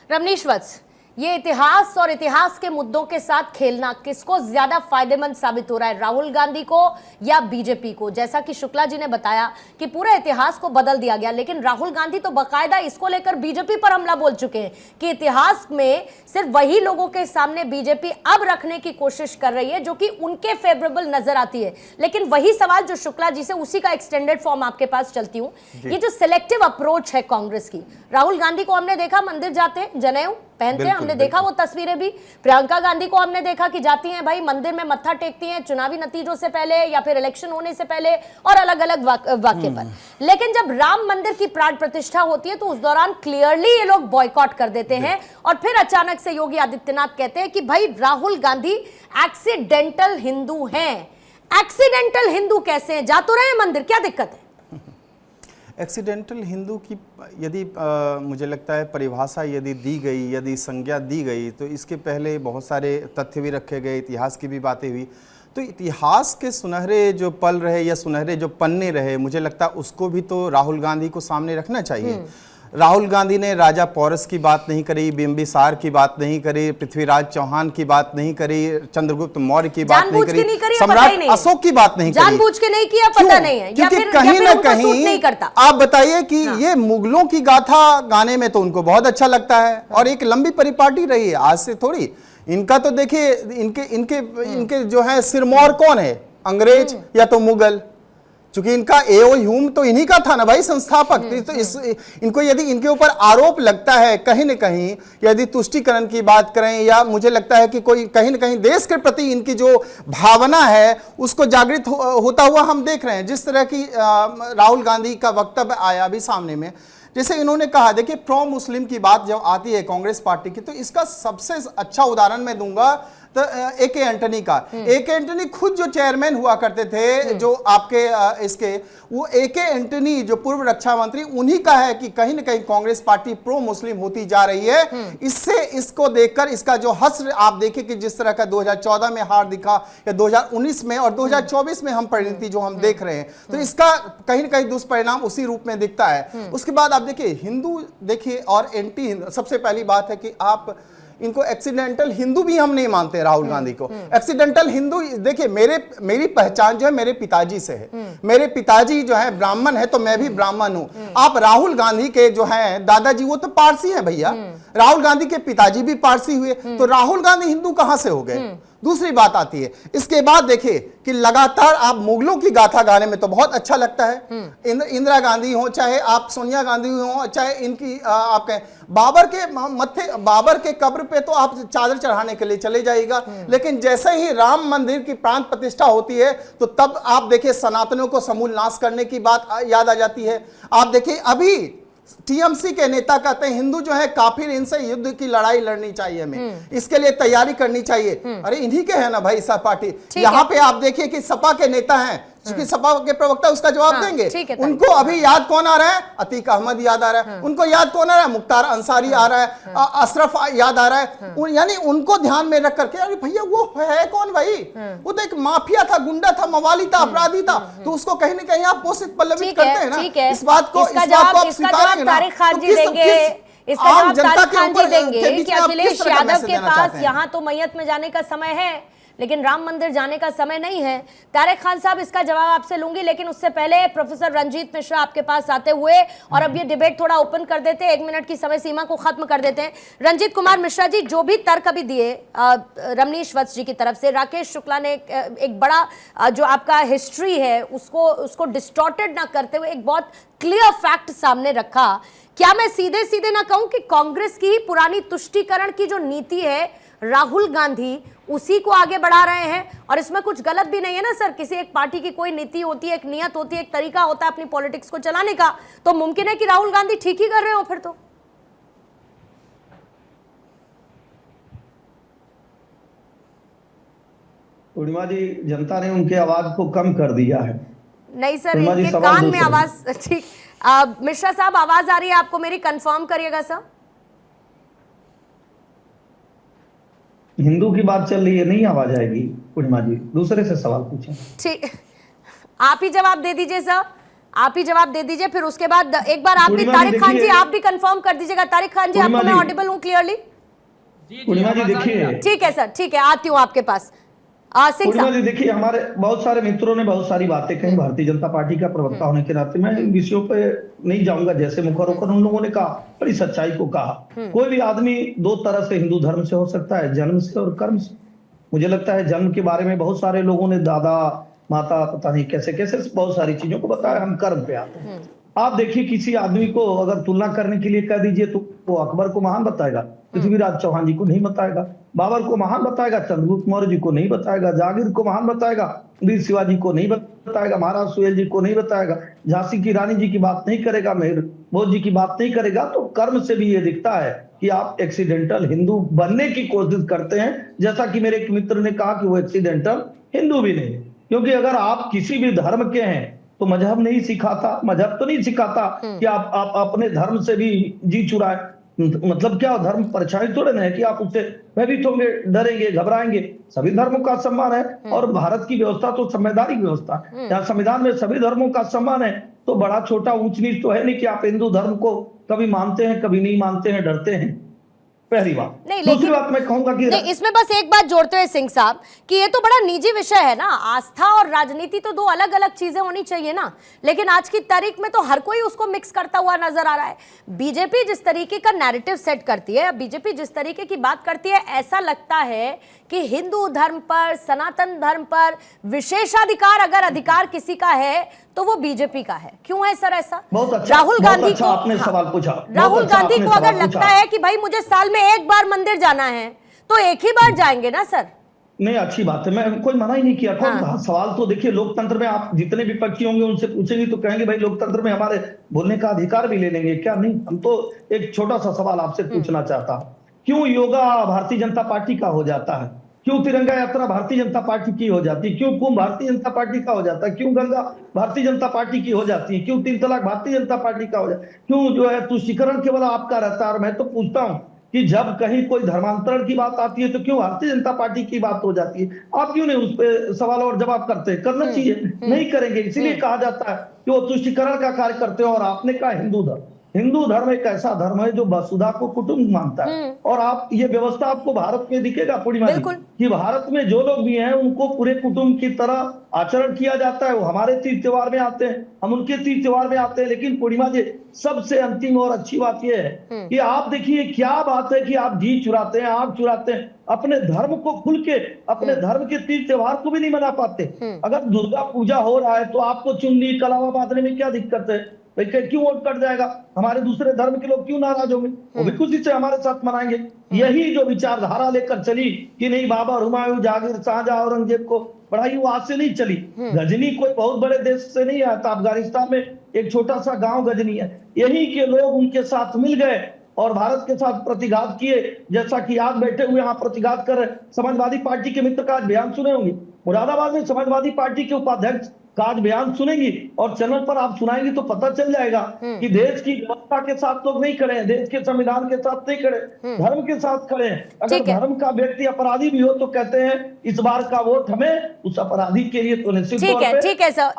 रमनीश वत्स, ये इतिहास और इतिहास के मुद्दों के साथ खेलना किसको ज्यादा फायदेमंद साबित हो रहा है, राहुल गांधी को या बीजेपी को? जैसा कि शुक्ला जी ने बताया कि पूरे इतिहास को बदल दिया गया, लेकिन राहुल गांधी तो बकायदा इसको लेकर बीजेपी पर हमला बोल चुके हैं कि इतिहास में सिर्फ वही लोगों के सामने बीजेपी अब रखने की कोशिश कर रही है जो कि उनके फेवरेबल नजर आती है। लेकिन वही सवाल जो शुक्ला जी से, उसी का एक्सटेंडेड फॉर्म आपके पास चलती हूँ। ये जो सिलेक्टिव अप्रोच है कांग्रेस की, राहुल गांधी को हमने देखा मंदिर जाते, जनेऊ पहनते हैं, हमने देखा वो तस्वीरें भी। प्रियंका गांधी को हमने देखा कि जाती हैं भाई मंदिर में मत्था टेकती हैं चुनावी नतीजों से पहले या फिर इलेक्शन होने से पहले और अलग अलग वाक्य पर। लेकिन जब राम मंदिर की प्राण प्रतिष्ठा होती है तो उस दौरान क्लियरली ये लोग बॉयकॉट कर देते हैं और फिर अचानक से योगी आदित्यनाथ कहते हैं कि भाई राहुल गांधी एक्सीडेंटल हिंदू हैं। एक्सीडेंटल हिंदू कैसे हैं? जा तो रहे हैं मंदिर, क्या दिक्कत है? एक्सीडेंटल हिंदू की यदि मुझे लगता है परिभाषा यदि दी गई, यदि संज्ञा दी गई, तो इसके पहले बहुत सारे तथ्य भी रखे गए, इतिहास की भी बातें हुई। तो इतिहास के सुनहरे जो पल रहे या सुनहरे जो पन्ने रहे, मुझे लगता है उसको भी तो राहुल गांधी को सामने रखना चाहिए। राहुल गांधी ने राजा पोरस की बात नहीं करी, बिंबिसार की बात नहीं करी, पृथ्वीराज चौहान की बात नहीं करी, चंद्रगुप्त मौर्य की बात नहीं करी, सम्राट अशोक की बात नहीं करी। जानबूझ के नहीं किया, पता नहीं है, क्योंकि कहीं ना कहीं आप बताइए कि ये मुगलों की गाथा गाने में तो उनको बहुत अच्छा लगता है और एक लंबी परिपाटी रही है, आज से थोड़ी। इनका तो देखिए, इनके जो है सिरमौर कौन है, अंग्रेज या तो मुगल? चूंकि इनका एओ ह्यूम तो इन्हीं का था ना भाई, संस्थापक। तो इनको यदि इनके ऊपर आरोप लगता है कहीं न कहीं, यदि तुष्टीकरण की बात करें, या मुझे लगता है कि कोई कहीं न कहीं देश के प्रति इनकी जो भावना है उसको जागृत होता हुआ हम देख रहे हैं। जिस तरह की राहुल गांधी का वक्तव्य आया अभी सामने में, जैसे इन्होंने कहा, देखिए प्रो मुस्लिम की बात जब आती है कांग्रेस पार्टी की, तो इसका सबसे अच्छा उदाहरण मैं दूंगा तो ए.के. एंटनी का। ए.के. एंटनी खुद जो चेयरमैन हुआ करते थे, जो आपके इसके, वो ए.के. एंटनी जो पूर्व रक्षा मंत्री, उन्हीं का है कि कहीं ना कहीं कांग्रेस पार्टी प्रो मुस्लिम होती जा रही है। इससे इसको देखकर इसका जो हश्र आप देखें कि जिस तरह का 2014 में हार दिखा या 2019 में और 2024 में हम परिणति जो हम देख रहे हैं, तो इसका कहीं ना कहीं दुष्परिणाम उसी रूप में दिखता है। उसके बाद आप देखिए हिंदू, देखिए और एंटी हिंदू, सबसे पहली बात है कि आप इनको एक्सीडेंटल हिंदू भी हम नहीं मानते राहुल गांधी को। एक्सीडेंटल हिंदू, देखिए मेरी पहचान जो है मेरे पिताजी से है। मेरे पिताजी जो है ब्राह्मण है, तो मैं भी ब्राह्मण हूं। आप राहुल गांधी के जो है दादाजी, वो तो पारसी हैं भैया। राहुल गांधी के पिताजी भी पारसी हुए, तो राहुल गांधी हिंदू कहां से हो गए? दूसरी बात आती है इसके बाद, देखिए कि लगातार आप मुगलों की गाथा गाने में तो बहुत अच्छा लगता है। इंदिरा गांधी हो, चाहे आप सोनिया गांधी हो, चाहे इनकी आप कहें बाबर के मत्थे, बाबर के कब्र पे तो आप चादर चढ़ाने के लिए चले जाइएगा, लेकिन जैसे ही राम मंदिर की प्राण प्रतिष्ठा होती है तो तब आप देखिए सनातनों को समूल नाश करने की बात याद आ जाती है। आप देखिए अभी टीएमसी के नेता कहते हैं हिंदू जो है काफिर, इनसे युद्ध की लड़ाई लड़नी चाहिए, हमें इसके लिए तैयारी करनी चाहिए। अरे इन्हीं के है ना भाई सब पार्टी। यहाँ पे आप देखिए कि सपा के नेता हैं, क्योंकि सपा के प्रवक्ता उसका जवाब देंगे। उनको अभी याद कौन आ रहा है? अतीक अहमद याद आ रहा है। उनको याद कौन आ रहा है? मुख्तार अंसारी आ रहा है, अशरफ याद आ रहा है। यानी उनको ध्यान में रख करके, अरे भैया वो है कौन भाई? वो तो एक माफिया था, गुंडा था, मवाली था, अपराधी था, तो उसको कहीं ना कहीं आप पोषित पल्लवित करते हैं ना। इस बात को आप स्वीकारेंगे ना? आम जनता के ऊपर देंगे कि अखिलेश यादव के पास यहाँ तो मैयत में जाने का समय है, लेकिन राम मंदिर जाने का समय नहीं है। तारिक खान साहब, इसका जवाब आपसे लूंगी, लेकिन उससे पहले प्रोफेसर रंजीत मिश्रा आपके पास आते हुए, और अब ये डिबेट थोड़ा ओपन कर देते हैं, 1 मिनट की समय सीमा को खत्म कर देते हैं। रंजीत कुमार मिश्रा जी, जो भी तर्क अभी दिए रमनीश वत्स जी की तरफ से, राकेश शुक्ला ने एक बड़ा जो आपका हिस्ट्री है उसको डिस्टॉर्टेड ना करते हुए एक बहुत क्लियर फैक्ट सामने रखा। क्या मैं सीधे सीधे ना कहूं कि कांग्रेस की पुरानी तुष्टीकरण की जो नीति है, राहुल गांधी उसी को आगे बढ़ा रहे हैं? और इसमें कुछ गलत भी नहीं है ना सर, किसी एक पार्टी की कोई नीति होती है, एक नियत होती है, एक तरीका होता है अपनी पॉलिटिक्स को चलाने का, तो मुमकिन है कि राहुल गांधी ठीक ही कर रहे हो फिर तो। पूर्णिमा जी, जनता ने उनके आवाज को कम कर दिया है। नहीं सर, इनके कान में आवाज, ठीक। मिश्रा साहब, आवाज आ रही है आपको मेरी? कंफर्म करिएगा सर। हिंदू की बात चल रही है, नहीं आवाज आएगी। पूर्णिमा जी दूसरे से सवाल पूछें। ठीक, आप ही जवाब दे दीजिए सर। आप ही जवाब दे दीजिए, फिर उसके बाद एक बार आप भी, पूर्णिमा जी तारिक खान जी देखिए- आप भी कंफर्म कर दीजिएगा। तारिक खान जी, आपको पूर्णिमा मैं जी- ऑडिबल हूँ क्लियरली? पूर्णिमा जी देखिए, ठीक है सर, ठीक है, आती हूँ आपके पास। सिंह पूर्णिमा साहब। जी देखिए, हमारे बहुत सारे मित्रों ने बहुत सारी बातें कही। भारतीय जनता पार्टी का प्रवक्ता होने के नाते मैं इन विषयों पे नहीं जाऊंगा। जैसे मुखर होकर उन लोगों ने कहा, बड़ी सच्चाई को कहा। कोई भी आदमी दो तरह से हिंदू धर्म से हो सकता है, जन्म से और कर्म से। मुझे लगता है जन्म के बारे में बहुत सारे लोगों ने, दादा माता पता नहीं कैसे कैसे बहुत सारी चीजों को बताया। हम कर्म पे आते हैं। आप देखिए, किसी आदमी को अगर तुलना करने के लिए कह दीजिए तो वो अकबर को महान बताएगा, पृथ्वीराज चौहान जी को नहीं बताएगा। बाबर को महान बताएगा, चंद्रगुप्त मौर्य जी को नहीं बताएगा। जहांगीर को महान बताएगा, वीर शिवाजी को नहीं बताएगा। महाराज सुहेल जी को नहीं बताएगा। झांसी की रानी जी की बात नहीं करेगा, मेहर भोज जी की बात नहीं करेगा। तो कर्म से भी ये दिखता है कि आप एक्सीडेंटल हिंदू बनने की कोशिश करते हैं। जैसा कि मेरे एक मित्र ने कहा कि वो एक्सीडेंटल हिंदू भी नहीं है, क्योंकि अगर आप किसी भी धर्म के हैं तो मजहब नहीं सिखाता, मजहब तो नहीं सिखाता कि आप अपने धर्म से भी जी चुराए। मतलब क्या, धर्म परछाई थोड़े ना है कि आप उससे भयभीत होंगे, डरेंगे, घबराएंगे। सभी धर्मों का सम्मान है और भारत की व्यवस्था तो संवैधानिक व्यवस्था है। यहाँ संविधान में सभी धर्मों का सम्मान है। तो बड़ा छोटा ऊंच नीच तो है नहीं कि आप हिंदू धर्म को कभी मानते हैं, कभी नहीं मानते हैं, डरते हैं। पहली बात। नहीं, दूसरी बात मैं कहूंगा कि नहीं, इसमें बस एक बात जोड़ते हुए सिंह साहब कि ये तो बड़ा निजी विषय है ना। आस्था और राजनीति तो दो अलग अलग चीजें होनी चाहिए ना। लेकिन आज की तारीख में तो हर कोई उसको मिक्स करता हुआ नजर आ रहा है। बीजेपी जिस तरीके का नैरेटिव सेट करती है, बीजेपी जिस तरीके की बात करती है, ऐसा लगता है कि हिंदू धर्म पर, सनातन धर्म पर विशेषाधिकार अगर अधिकार किसी का है तो वो बीजेपी का है। क्यों है सर ऐसा? बहुत अच्छा, राहुल गांधी बहुत अच्छा को, आपने सवाल पूछा। राहुल बहुत अच्छा गांधी आपने को अगर सवाल लगता पूछा। है कि भाई मुझे साल में एक बार मंदिर जाना है तो एक ही बार जाएंगे ना सर? नहीं, अच्छी बात है, मैं कोई मना ही नहीं किया। कौन सवाल तो देखिए, लोकतंत्र में आप जितने विपक्षी होंगे उनसे पूछेंगे तो कहेंगे भाई लोकतंत्र में हमारे बोलने का अधिकार भी ले लेंगे क्या? नहीं, हम तो एक छोटा सा सवाल आपसे पूछना चाहता हूं। क्यों योगा भारतीय जनता पार्टी का हो जाता है? क्यों तिरंगा यात्रा भारतीय जनता पार्टी की हो जाती है? क्यों कुंभ भारतीय जनता पार्टी का हो जाता है? क्यों गंगा भारतीय जनता पार्टी की हो जाती है? क्यों 3 तलाक भारतीय जनता पार्टी का हो जाता है? क्यों जो है तुष्टीकरण केवल आपका रहता है? और मैं तो पूछता हूं कि जब कहीं कोई धर्मांतरण की बात आती है तो क्यों भारतीय जनता पार्टी की बात हो जाती है? आप क्यों नहीं उस पर सवाल और जवाब करते? करना चाहिए, नहीं करेंगे। इसीलिए कहा जाता है कि वो तुष्टीकरण का कार्य करते हो। और आपने कहा हिंदू धर्म एक ऐसा धर्म है जो वसुधा को कुटुंब मानता है। और आप ये व्यवस्था आपको भारत में दिखेगा पूर्णिमा जी, कि भारत में जो लोग भी हैं उनको पूरे कुटुंब की तरह आचरण किया जाता है। वो हमारे तीज त्योहार में आते हैं, हम उनके तीज त्योहार में आते हैं। लेकिन पूर्णिमा जी, सबसे अंतिम और अच्छी बात यह है कि आप देखिए क्या बात है कि आप जी चुराते हैं, आग चुराते हैं, अपने धर्म को खुल के, अपने धर्म के तीज त्योहार को भी नहीं मना पाते। अगर दुर्गा पूजा हो रहा है तो आपको चुन्नी कलावा बांधने में क्या दिक्कत है? क्यों वोट कट जाएगा? हमारे दूसरे धर्म के लोग क्यों नाराज होंगे? वो भी खुशी से हमारे साथ मनाएंगे। यही जो विचारधारा लेकर चली कि नहीं बाबर, हुमायूं, जहांगीर, शाहजहां, औरंगजेब को बढ़ाई, वो आज से नहीं चली। गजनी कोई बहुत बड़े देश से नहीं आया था। अफगानिस्तान में एक छोटा सा गांव गजनी है। यही के लोग उनके साथ मिल गए और भारत के साथ प्रतिघात किए। जैसा कि आज बैठे हुए यहाँ प्रतिघात कर समाजवादी पार्टी के मित्र का आज बयान सुने होंगे। मुरादाबाद में समाजवादी पार्टी के उपाध्यक्ष का आज बयान सुनेंगी और चैनल पर आप सुनाएंगे तो पता चल जाएगा कि देश की व्यवस्था के साथ लोग नहीं खड़े हैं, देश के संविधान के साथ नहीं खड़े, धर्म के साथ खड़े हैं। अगर धर्म का व्यक्ति अपराधी भी हो तो कहते हैं इस बार का वोट हमें उस अपराधी के लिए तो निश्चित तौर पे। ठीक है सर।